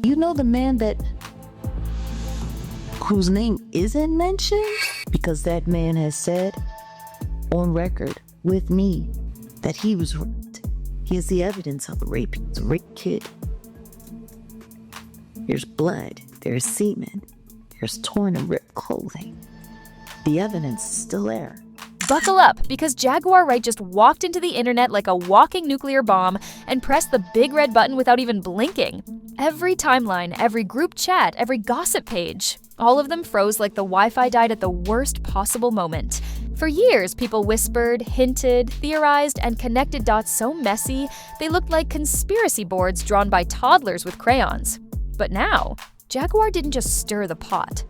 You know the man whose name isn't mentioned? Because that man has said on record with me that he was raped. He has the evidence of the rape. It's a rape kid. There's blood, there's semen, there's torn and ripped clothing. The evidence is still there. Buckle up, because Jaguar Wright just walked into the internet like a walking nuclear bomb and pressed the big red button without even blinking. Every timeline, every group chat, every gossip page, all of them froze like the Wi-Fi died at the worst possible moment. For years, people whispered, hinted, theorized, and connected dots so messy, they looked like conspiracy boards drawn by toddlers with crayons. But now, Jaguar didn't just stir the pot.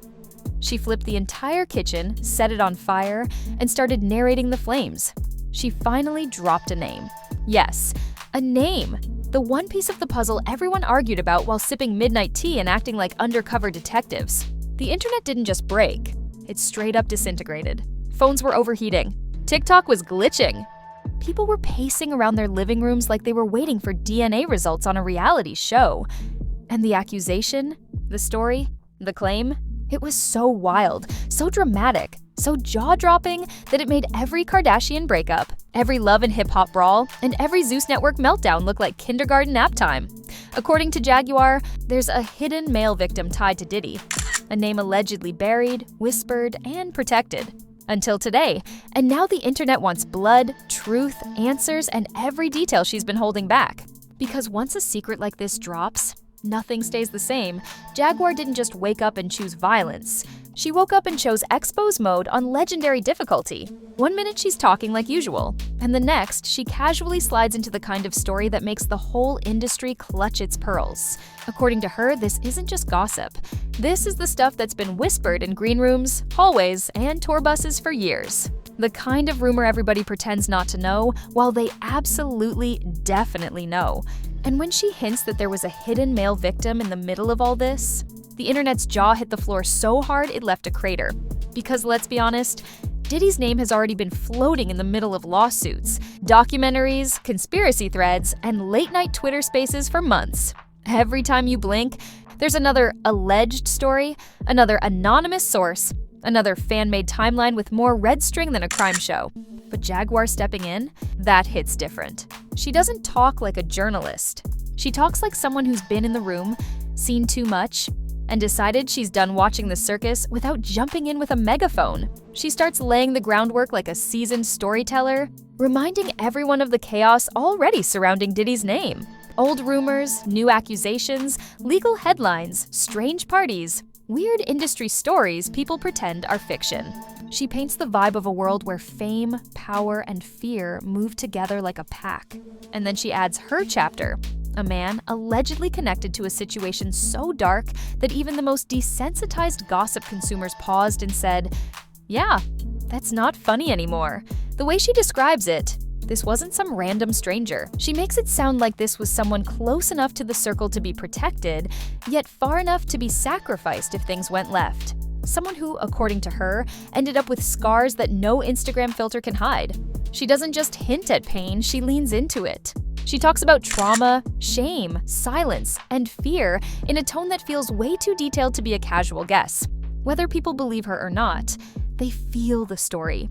She flipped the entire kitchen, set it on fire, and started narrating the flames. She finally dropped a name. Yes, a name. The one piece of the puzzle everyone argued about while sipping midnight tea and acting like undercover detectives. The internet didn't just break, it straight up disintegrated. Phones were overheating. TikTok was glitching. People were pacing around their living rooms like they were waiting for DNA results on a reality show. And the accusation, the story, the claim, it was so wild, so dramatic, so jaw-dropping that it made every Kardashian breakup, every Love and Hip Hop brawl, and every Zeus Network meltdown look like kindergarten nap time. According to Jaguar, there's a hidden male victim tied to Diddy, a name allegedly buried, whispered, and protected. Until today, and now the internet wants blood, truth, answers, and every detail she's been holding back. Because once a secret like this drops, nothing stays the same. Jaguar didn't just wake up and choose violence. She woke up and chose expose mode on legendary difficulty. One minute she's talking like usual, and the next she casually slides into the kind of story that makes the whole industry clutch its pearls. According to her, this isn't just gossip. This is the stuff that's been whispered in green rooms, hallways, and tour buses for years. The kind of rumor everybody pretends not to know, while they absolutely, definitely know. And when she hints that there was a hidden male victim in the middle of all this, the internet's jaw hit the floor so hard it left a crater. Because let's be honest, Diddy's name has already been floating in the middle of lawsuits, documentaries, conspiracy threads, and late-night Twitter spaces for months. Every time you blink, there's another alleged story, another anonymous source, another fan-made timeline with more red string than a crime show. But Jaguar stepping in, that hits different. She doesn't talk like a journalist. She talks like someone who's been in the room, seen too much, and decided she's done watching the circus without jumping in with a megaphone. She starts laying the groundwork like a seasoned storyteller, reminding everyone of the chaos already surrounding Diddy's name. Old rumors, new accusations, legal headlines, strange parties, weird industry stories people pretend are fiction. She paints the vibe of a world where fame, power, and fear move together like a pack. And then she adds her chapter, a man allegedly connected to a situation so dark that even the most desensitized gossip consumers paused and said, "Yeah, that's not funny anymore." The way she describes it, this wasn't some random stranger. She makes it sound like this was someone close enough to the circle to be protected, yet far enough to be sacrificed if things went left. Someone who, according to her, ended up with scars that no Instagram filter can hide. She doesn't just hint at pain, she leans into it. She talks about trauma, shame, silence, and fear in a tone that feels way too detailed to be a casual guess. Whether people believe her or not, they feel the story.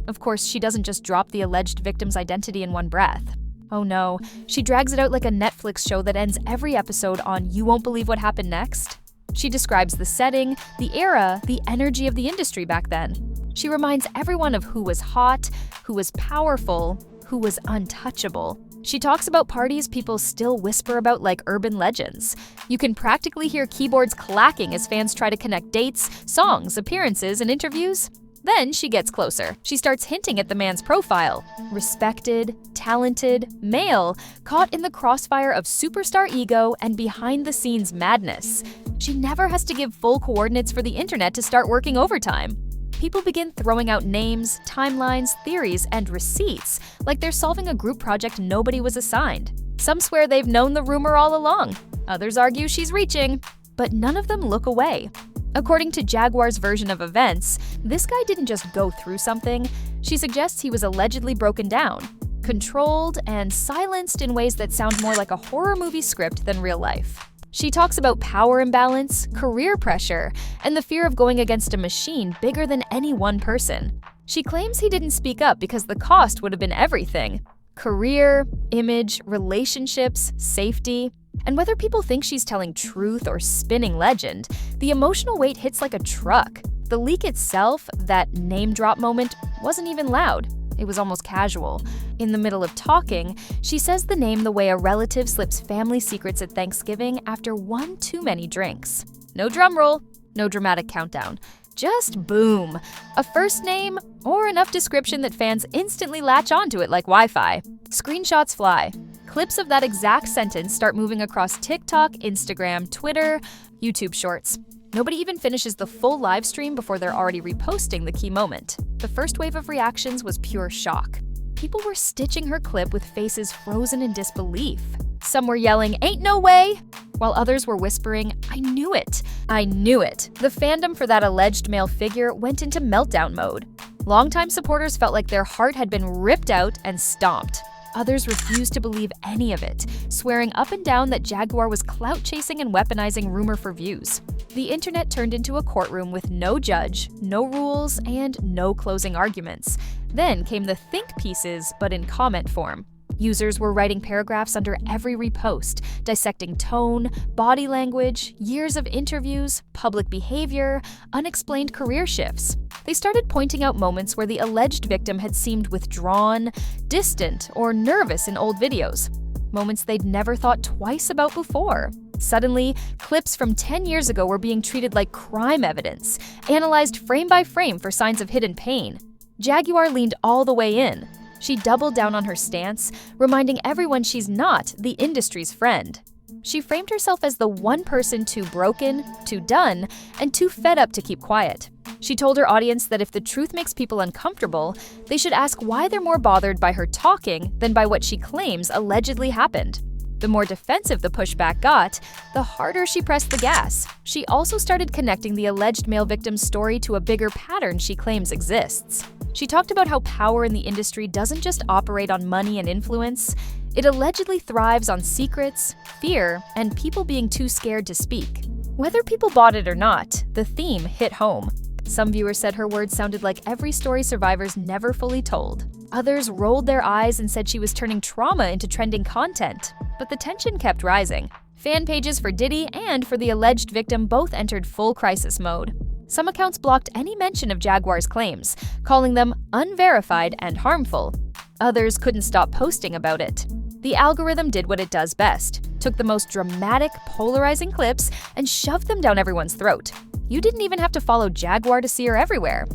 Of course, she doesn't just drop the alleged victim's identity in one breath. Oh no, she drags it out like a Netflix show that ends every episode on "You won't believe what happened next." She describes the setting, the era, the energy of the industry back then. She reminds everyone of who was hot, who was powerful, who was untouchable. She talks about parties people still whisper about like urban legends. You can practically hear keyboards clacking as fans try to connect dates, songs, appearances, and interviews. Then she gets closer. She starts hinting at the man's profile. Respected, talented, male, caught in the crossfire of superstar ego and behind-the-scenes madness. She never has to give full coordinates for the internet to start working overtime. People begin throwing out names, timelines, theories, and receipts like they're solving a group project nobody was assigned. Some swear they've known the rumor all along. Others argue she's reaching. But none of them look away. According to Jaguar's version of events, this guy didn't just go through something. She suggests he was allegedly broken down, controlled, and silenced in ways that sound more like a horror movie script than real life. She talks about power imbalance, career pressure, and the fear of going against a machine bigger than any one person. She claims he didn't speak up because the cost would have been everything: career, image, relationships, safety. And whether people think she's telling truth or spinning legend, the emotional weight hits like a truck. The leak itself, that name drop moment, wasn't even loud. It was almost casual. In the middle of talking, she says the name the way a relative slips family secrets at Thanksgiving after one too many drinks. No drum roll, no dramatic countdown. Just boom. A first name or enough description that fans instantly latch onto it like Wi-Fi. Screenshots fly. Clips of that exact sentence start moving across TikTok, Instagram, Twitter, YouTube Shorts. Nobody even finishes the full live stream before they're already reposting the key moment. The first wave of reactions was pure shock. People were stitching her clip with faces frozen in disbelief. Some were yelling, "Ain't no way!" while others were whispering, "I knew it! I knew it!" The fandom for that alleged male figure went into meltdown mode. Longtime supporters felt like their heart had been ripped out and stomped. Others refused to believe any of it, swearing up and down that Jaguar was clout-chasing and weaponizing rumor for views. The internet turned into a courtroom with no judge, no rules, and no closing arguments. Then came the think pieces, but in comment form. Users were writing paragraphs under every repost, dissecting tone, body language, years of interviews, public behavior, unexplained career shifts. They started pointing out moments where the alleged victim had seemed withdrawn, distant, or nervous in old videos. Moments they'd never thought twice about before. Suddenly, clips from 10 years ago were being treated like crime evidence, analyzed frame by frame for signs of hidden pain. Jaguar leaned all the way in. She doubled down on her stance, reminding everyone she's not the industry's friend. She framed herself as the one person too broken, too done, and too fed up to keep quiet. She told her audience that if the truth makes people uncomfortable, they should ask why they're more bothered by her talking than by what she claims allegedly happened. The more defensive the pushback got, the harder she pressed the gas. She also started connecting the alleged male victim's story to a bigger pattern she claims exists. She talked about how power in the industry doesn't just operate on money and influence. It allegedly thrives on secrets, fear, and people being too scared to speak. Whether people bought it or not, the theme hit home. Some viewers said her words sounded like every story survivors never fully told. Others rolled their eyes and said she was turning trauma into trending content. But the tension kept rising. Fan pages for Diddy and for the alleged victim both entered full crisis mode. Some accounts blocked any mention of Jaguar's claims, calling them unverified and harmful. Others couldn't stop posting about it. The algorithm did what it does best, took the most dramatic, polarizing clips and shoved them down everyone's throat. You didn't even have to follow Jaguar to see her everywhere.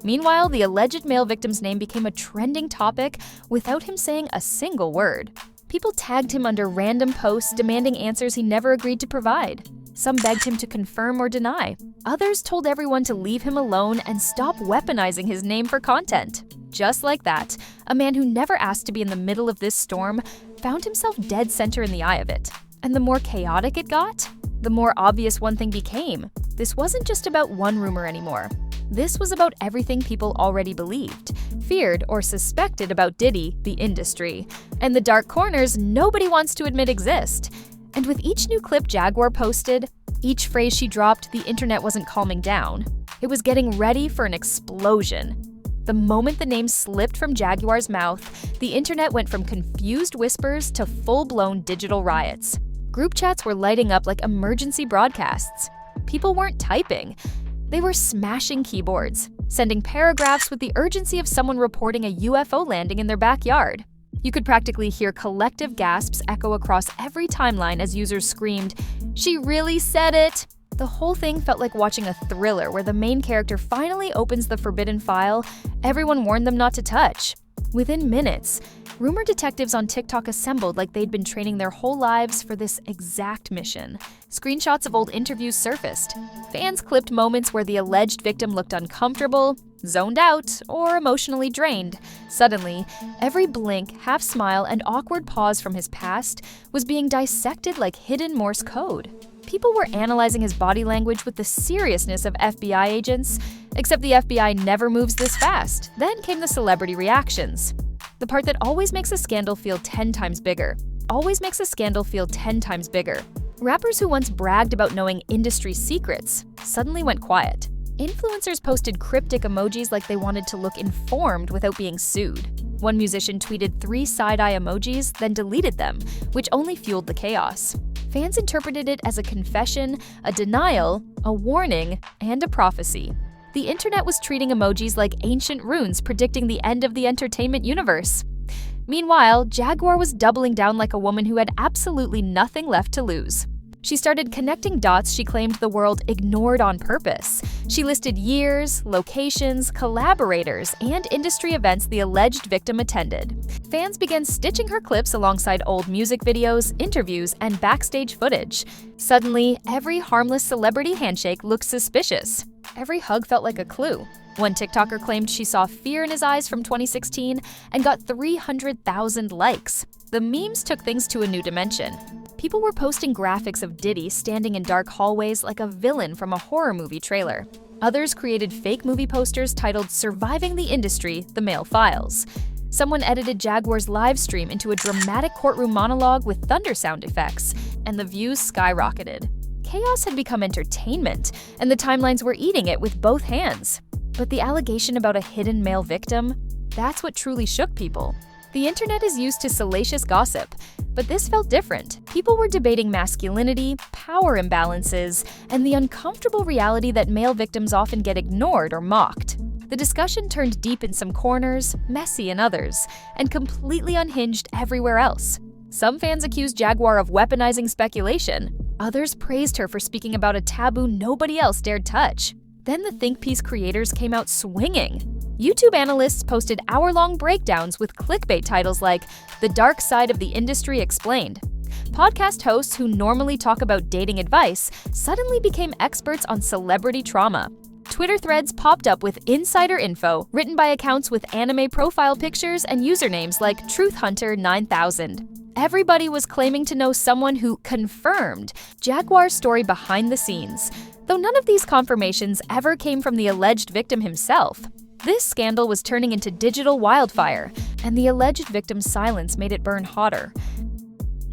Meanwhile, the alleged male victim's name became a trending topic without him saying a single word. People tagged him under random posts demanding answers he never agreed to provide. Some begged him to confirm or deny. Others told everyone to leave him alone and stop weaponizing his name for content. Just like that, a man who never asked to be in the middle of this storm found himself dead center in the eye of it. And the more chaotic it got, the more obvious one thing became. This wasn't just about one rumor anymore. This was about everything people already believed, feared, or suspected about Diddy, the industry, and the dark corners nobody wants to admit exist. And with each new clip Jaguar posted, each phrase she dropped, the internet wasn't calming down. It was getting ready for an explosion. The moment the name slipped from Jaguar's mouth, the internet went from confused whispers to full-blown digital riots. Group chats were lighting up like emergency broadcasts. People weren't typing. They were smashing keyboards, sending paragraphs with the urgency of someone reporting a UFO landing in their backyard. You could practically hear collective gasps echo across every timeline as users screamed, "She really said it!" The whole thing felt like watching a thriller where the main character finally opens the forbidden file everyone warned them not to touch. Within minutes, rumor detectives on TikTok assembled like they'd been training their whole lives for this exact mission. Screenshots of old interviews surfaced. Fans clipped moments where the alleged victim looked uncomfortable, zoned out, or emotionally drained. Suddenly, every blink, half smile, and awkward pause from his past was being dissected like hidden Morse code. People were analyzing his body language with the seriousness of FBI agents, except the FBI never moves this fast. Then came the celebrity reactions. The part that always makes a scandal feel 10 times bigger. Always makes a scandal feel 10 times bigger. Rappers who once bragged about knowing industry secrets suddenly went quiet. Influencers posted cryptic emojis like they wanted to look informed without being sued. One musician tweeted 3 side-eye emojis, then deleted them, which only fueled the chaos. Fans interpreted it as a confession, a denial, a warning, and a prophecy. The internet was treating emojis like ancient runes predicting the end of the entertainment universe. Meanwhile, Jaguar was doubling down like a woman who had absolutely nothing left to lose. She started connecting dots she claimed the world ignored on purpose. She listed years, locations, collaborators, and industry events the alleged victim attended. Fans began stitching her clips alongside old music videos, interviews, and backstage footage. Suddenly, every harmless celebrity handshake looked suspicious. Every hug felt like a clue. One TikToker claimed she saw fear in his eyes from 2016 and got 300,000 likes. The memes took things to a new dimension. People were posting graphics of Diddy standing in dark hallways like a villain from a horror movie trailer. Others created fake movie posters titled "Surviving the Industry: The Male Files." Someone edited Jaguar's live stream into a dramatic courtroom monologue with thunder sound effects, and the views skyrocketed. Chaos had become entertainment, and the timelines were eating it with both hands. But the allegation about a hidden male victim, that's what truly shook people. The internet is used to salacious gossip, but this felt different. People were debating masculinity, power imbalances, and the uncomfortable reality that male victims often get ignored or mocked. The discussion turned deep in some corners, messy in others, and completely unhinged everywhere else. Some fans accused Jaguar of weaponizing speculation. Others praised her for speaking about a taboo nobody else dared touch. Then the think piece creators came out swinging. YouTube analysts posted hour-long breakdowns with clickbait titles like "The Dark Side of the Industry Explained." Podcast hosts who normally talk about dating advice suddenly became experts on celebrity trauma. Twitter threads popped up with insider info written by accounts with anime profile pictures and usernames like TruthHunter9000. Everybody was claiming to know someone who confirmed Jaguar's story behind the scenes, though none of these confirmations ever came from the alleged victim himself. This scandal was turning into digital wildfire, and the alleged victim's silence made it burn hotter.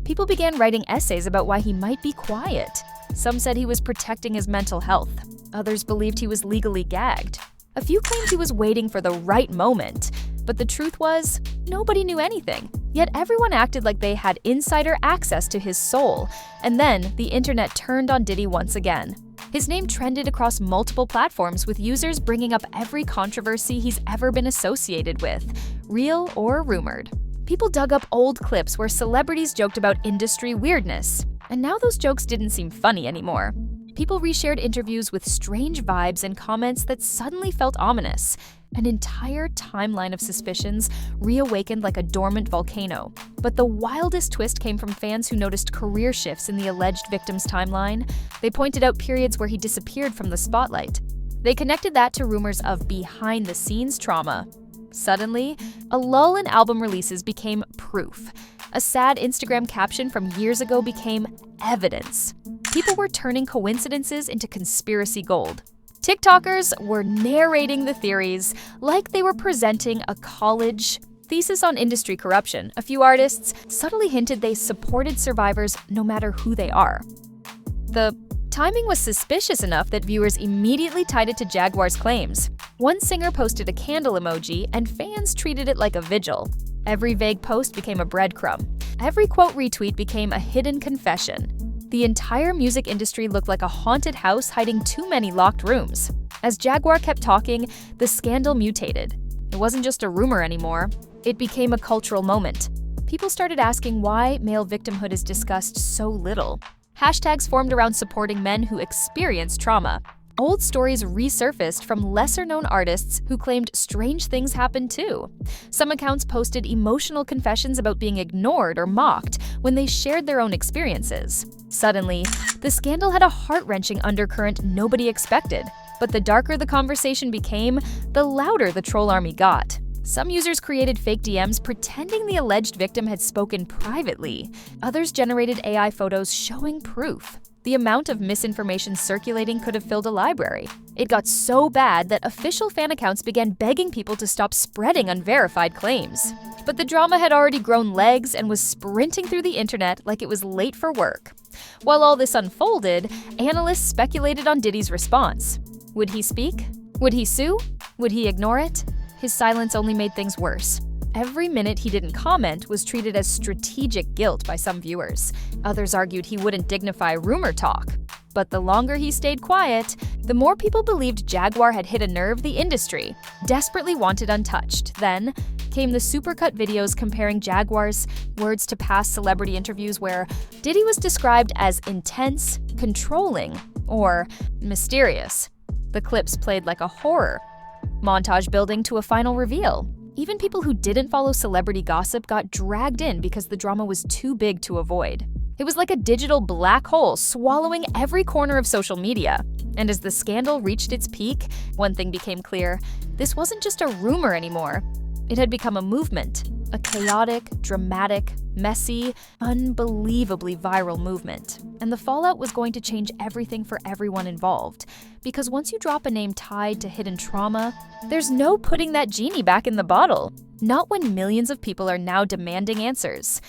People began writing essays about why he might be quiet. Some said he was protecting his mental health. Others believed he was legally gagged. A few claimed he was waiting for the right moment. But the truth was, nobody knew anything. Yet everyone acted like they had insider access to his soul. And then the internet turned on Diddy once again. His name trended across multiple platforms, with users bringing up every controversy he's ever been associated with, real or rumored. People dug up old clips where celebrities joked about industry weirdness. And now those jokes didn't seem funny anymore. People reshared interviews with strange vibes and comments that suddenly felt ominous. An entire timeline of suspicions reawakened like a dormant volcano. But the wildest twist came from fans who noticed career shifts in the alleged victim's timeline. They pointed out periods where he disappeared from the spotlight. They connected that to rumors of behind-the-scenes trauma. Suddenly, a lull in album releases became proof. A sad Instagram caption from years ago became evidence. People were turning coincidences into conspiracy gold. TikTokers were narrating the theories like they were presenting a college thesis on industry corruption. A few artists subtly hinted they supported survivors no matter who they are. The timing was suspicious enough that viewers immediately tied it to Jaguar's claims. One singer posted a candle emoji, and fans treated it like a vigil. Every vague post became a breadcrumb. Every quote retweet became a hidden confession. The entire music industry looked like a haunted house hiding too many locked rooms. As Jaguar kept talking, the scandal mutated. It wasn't just a rumor anymore. It became a cultural moment. People started asking why male victimhood is discussed so little. Hashtags formed around supporting men who experienced trauma. Old stories resurfaced from lesser-known artists who claimed strange things happened too. Some accounts posted emotional confessions about being ignored or mocked when they shared their own experiences. Suddenly, the scandal had a heart-wrenching undercurrent nobody expected. But the darker the conversation became, the louder the troll army got. Some users created fake DMs pretending the alleged victim had spoken privately. Others generated AI photos showing proof. The amount of misinformation circulating could have filled a library. It got so bad that official fan accounts began begging people to stop spreading unverified claims. But the drama had already grown legs and was sprinting through the internet like it was late for work. While all this unfolded, analysts speculated on Diddy's response. Would he speak? Would he sue? Would he ignore it? His silence only made things worse. Every minute he didn't comment was treated as strategic guilt by some viewers. Others argued he wouldn't dignify rumor talk. But the longer he stayed quiet, the more people believed Jaguar had hit a nerve the industry desperately wanted untouched. Then came the supercut videos comparing Jaguar's words to past celebrity interviews where Diddy was described as intense, controlling, or mysterious. The clips played like a horror montage building to a final reveal. Even people who didn't follow celebrity gossip got dragged in because the drama was too big to avoid. It was like a digital black hole swallowing every corner of social media. And as the scandal reached its peak, one thing became clear: this wasn't just a rumor anymore. It had become a movement, a chaotic, dramatic, messy, unbelievably viral movement. And the fallout was going to change everything for everyone involved. Because once you drop a name tied to hidden trauma, there's no putting that genie back in the bottle. Not when millions of people are now demanding answers.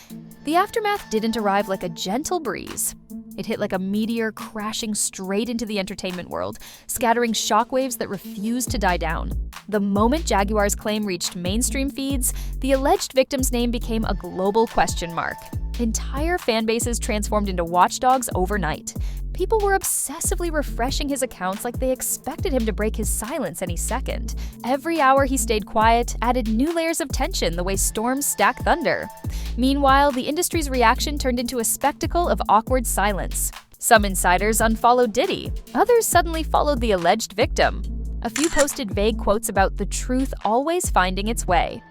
The aftermath didn't arrive like a gentle breeze. It hit like a meteor crashing straight into the entertainment world, scattering shockwaves that refused to die down. The moment Jaguar's claim reached mainstream feeds, the alleged victim's name became a global question mark. Entire fan bases transformed into watchdogs overnight. People were obsessively refreshing his accounts like they expected him to break his silence any second. Every hour he stayed quiet added new layers of tension the way storms stack thunder. Meanwhile, the industry's reaction turned into a spectacle of awkward silence. Some insiders unfollowed Diddy. Others suddenly followed the alleged victim. A few posted vague quotes about the truth always finding its way.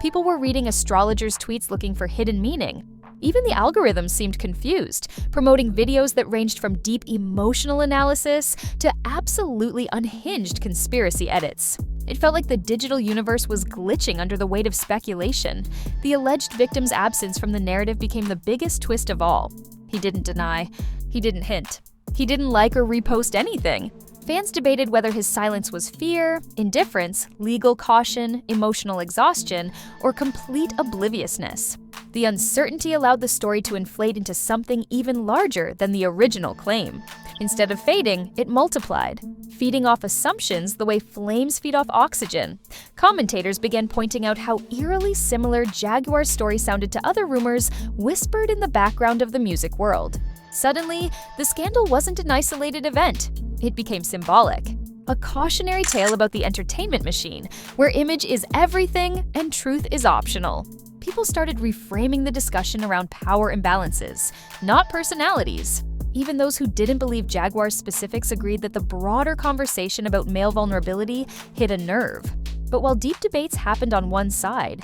People were reading astrologers' tweets looking for hidden meaning. Even the algorithms seemed confused, promoting videos that ranged from deep emotional analysis to absolutely unhinged conspiracy edits. It felt like the digital universe was glitching under the weight of speculation. The alleged victim's absence from the narrative became the biggest twist of all. He didn't deny. He didn't hint. He didn't like or repost anything. Fans debated whether his silence was fear, indifference, legal caution, emotional exhaustion, or complete obliviousness. The uncertainty allowed the story to inflate into something even larger than the original claim. Instead of fading, it multiplied, feeding off assumptions the way flames feed off oxygen. Commentators began pointing out how eerily similar Jaguar's story sounded to other rumors whispered in the background of the music world. Suddenly, the scandal wasn't an isolated event. It became symbolic. A cautionary tale about the entertainment machine, where image is everything and truth is optional. People started reframing the discussion around power imbalances, not personalities. Even those who didn't believe Jaguar's specifics agreed that the broader conversation about male vulnerability hit a nerve. But while deep debates happened on one side,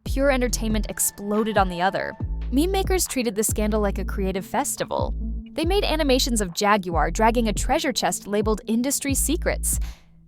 pure entertainment exploded on the other. Meme makers treated the scandal like a creative festival. They made animations of Jaguar dragging a treasure chest labeled industry secrets.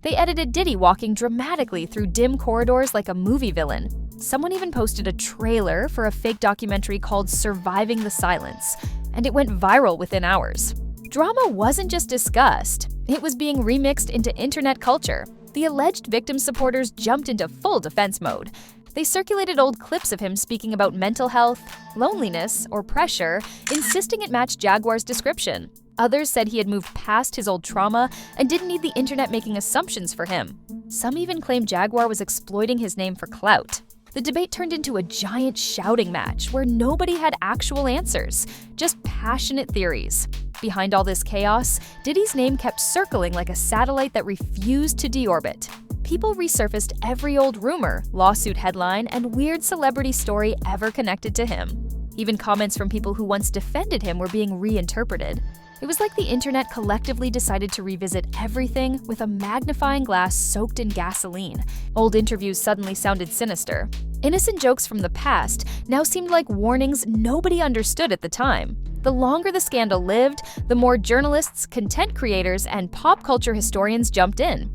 They edited Diddy walking dramatically through dim corridors like a movie villain. Someone even posted a trailer for a fake documentary called Surviving the Silence, and it went viral within hours. Drama wasn't just discussed, it was being remixed into internet culture. The alleged victim supporters jumped into full defense mode. They circulated old clips of him speaking about mental health, loneliness, or pressure, insisting it matched Jaguar's description. Others said he had moved past his old trauma and didn't need the internet making assumptions for him. Some even claimed Jaguar was exploiting his name for clout. The debate turned into a giant shouting match where nobody had actual answers, just passionate theories. Behind all this chaos, Diddy's name kept circling like a satellite that refused to deorbit. People resurfaced every old rumor, lawsuit headline, and weird celebrity story ever connected to him. Even comments from people who once defended him were being reinterpreted. It was like the internet collectively decided to revisit everything with a magnifying glass soaked in gasoline. Old interviews suddenly sounded sinister. Innocent jokes from the past now seemed like warnings nobody understood at the time. The longer the scandal lived, the more journalists, content creators, and pop culture historians jumped in.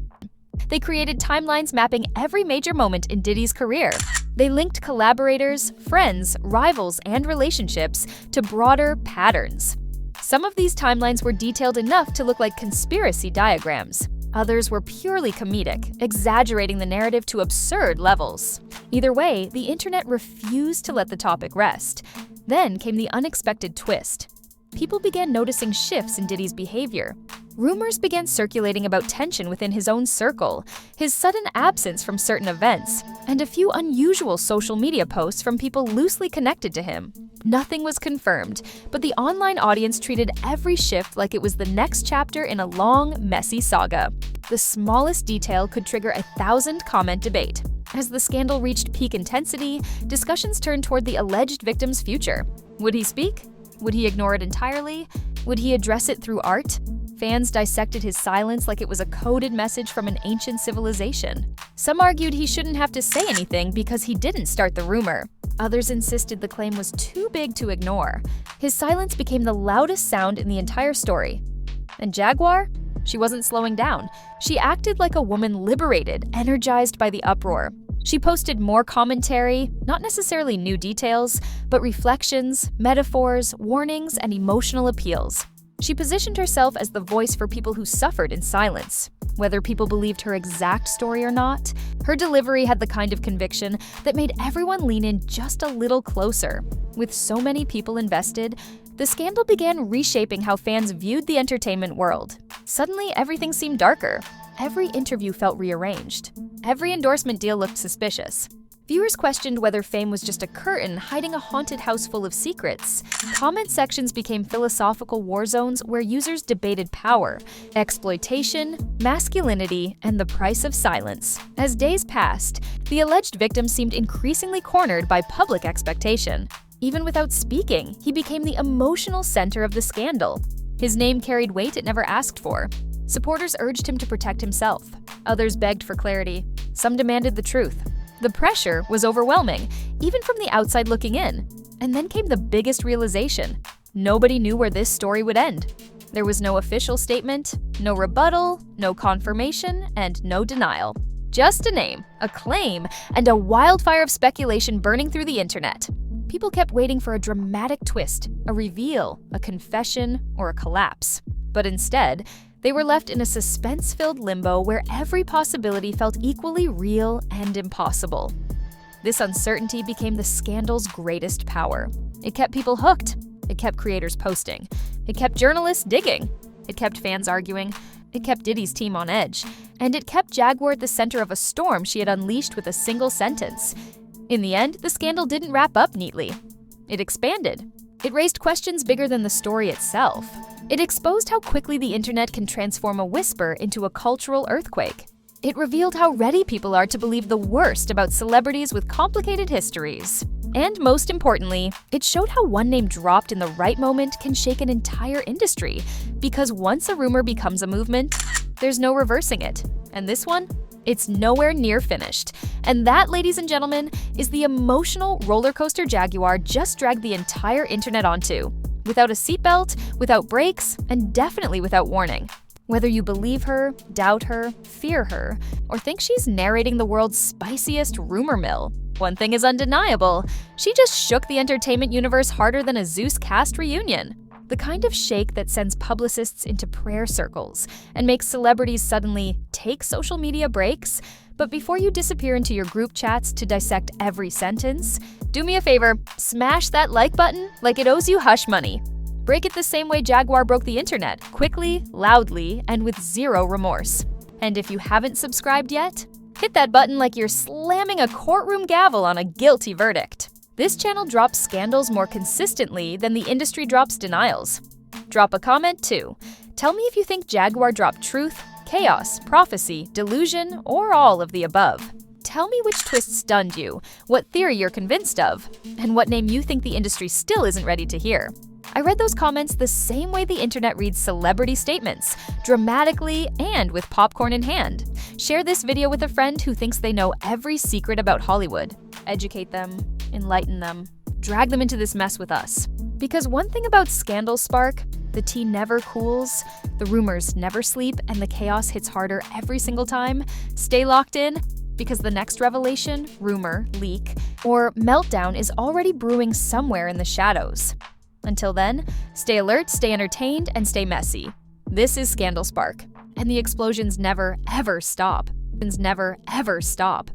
They created timelines mapping every major moment in Diddy's career. They linked collaborators, friends, rivals, and relationships to broader patterns. Some of these timelines were detailed enough to look like conspiracy diagrams. Others were purely comedic, exaggerating the narrative to absurd levels. Either way, the internet refused to let the topic rest. Then came the unexpected twist. People began noticing shifts in Diddy's behavior. Rumors began circulating about tension within his own circle, his sudden absence from certain events, and a few unusual social media posts from people loosely connected to him. Nothing was confirmed, but the online audience treated every shift like it was the next chapter in a long, messy saga. The smallest detail could trigger a 1,000-comment debate. As the scandal reached peak intensity, discussions turned toward the alleged victim's future. Would he speak? Would he ignore it entirely? Would he address it through art? Fans dissected his silence like it was a coded message from an ancient civilization. Some argued he shouldn't have to say anything because he didn't start the rumor. Others insisted the claim was too big to ignore. His silence became the loudest sound in the entire story. And Jaguar? She wasn't slowing down. She acted like a woman liberated, energized by the uproar. She posted more commentary, not necessarily new details, but reflections, metaphors, warnings, and emotional appeals. She positioned herself as the voice for people who suffered in silence. Whether people believed her exact story or not, her delivery had the kind of conviction that made everyone lean in just a little closer. With so many people invested, the scandal began reshaping how fans viewed the entertainment world. Suddenly, everything seemed darker. Every interview felt rearranged. Every endorsement deal looked suspicious. Viewers questioned whether fame was just a curtain hiding a haunted house full of secrets. Comment sections became philosophical war zones where users debated power, exploitation, masculinity, and the price of silence. As days passed, the alleged victim seemed increasingly cornered by public expectation. Even without speaking, he became the emotional center of the scandal. His name carried weight it never asked for. Supporters urged him to protect himself. Others begged for clarity. Some demanded the truth. The pressure was overwhelming, even from the outside looking in. And then came the biggest realization. Nobody knew where this story would end. There was no official statement, no rebuttal, no confirmation, and no denial. Just a name, a claim, and a wildfire of speculation burning through the internet. People kept waiting for a dramatic twist, a reveal, a confession, or a collapse. But instead, they were left in a suspense-filled limbo where every possibility felt equally real and impossible. This uncertainty became the scandal's greatest power. It kept people hooked. It kept creators posting. It kept journalists digging. It kept fans arguing. It kept Diddy's team on edge. And it kept Jaguar at the center of a storm she had unleashed with a single sentence. In the end, the scandal didn't wrap up neatly. It expanded. It raised questions bigger than the story itself. It exposed how quickly the internet can transform a whisper into a cultural earthquake. It revealed how ready people are to believe the worst about celebrities with complicated histories. And most importantly, it showed how one name dropped in the right moment can shake an entire industry. Because once a rumor becomes a movement, there's no reversing it. And this one? It's nowhere near finished. And that, ladies and gentlemen, is the emotional roller coaster Jaguar just dragged the entire internet onto. Without a seatbelt, without brakes, and definitely without warning. Whether you believe her, doubt her, fear her, or think she's narrating the world's spiciest rumor mill, one thing is undeniable: she just shook the entertainment universe harder than a Zeus cast reunion. The kind of shake that sends publicists into prayer circles and makes celebrities suddenly take social media breaks. But before you disappear into your group chats to dissect every sentence, do me a favor, smash that like button like it owes you hush money. Break it the same way Jaguar broke the internet, quickly, loudly, and with zero remorse. And if you haven't subscribed yet, hit that button like you're slamming a courtroom gavel on a guilty verdict. This channel drops scandals more consistently than the industry drops denials. Drop a comment too. Tell me if you think Jaguar dropped truth, chaos, prophecy, delusion, or all of the above. Tell me which twist stunned you, what theory you're convinced of, and what name you think the industry still isn't ready to hear. I read those comments the same way the internet reads celebrity statements, dramatically and with popcorn in hand. Share this video with a friend who thinks they know every secret about Hollywood. Educate them, enlighten them, drag them into this mess with us. Because one thing about Scandal Spark, the tea never cools, the rumors never sleep, and the chaos hits harder every single time. Stay locked in, because the next revelation, rumor, leak, or meltdown is already brewing somewhere in the shadows. Until then, stay alert, stay entertained, and stay messy. This is Scandal Spark, and the explosions never, ever stop. Never, ever stop.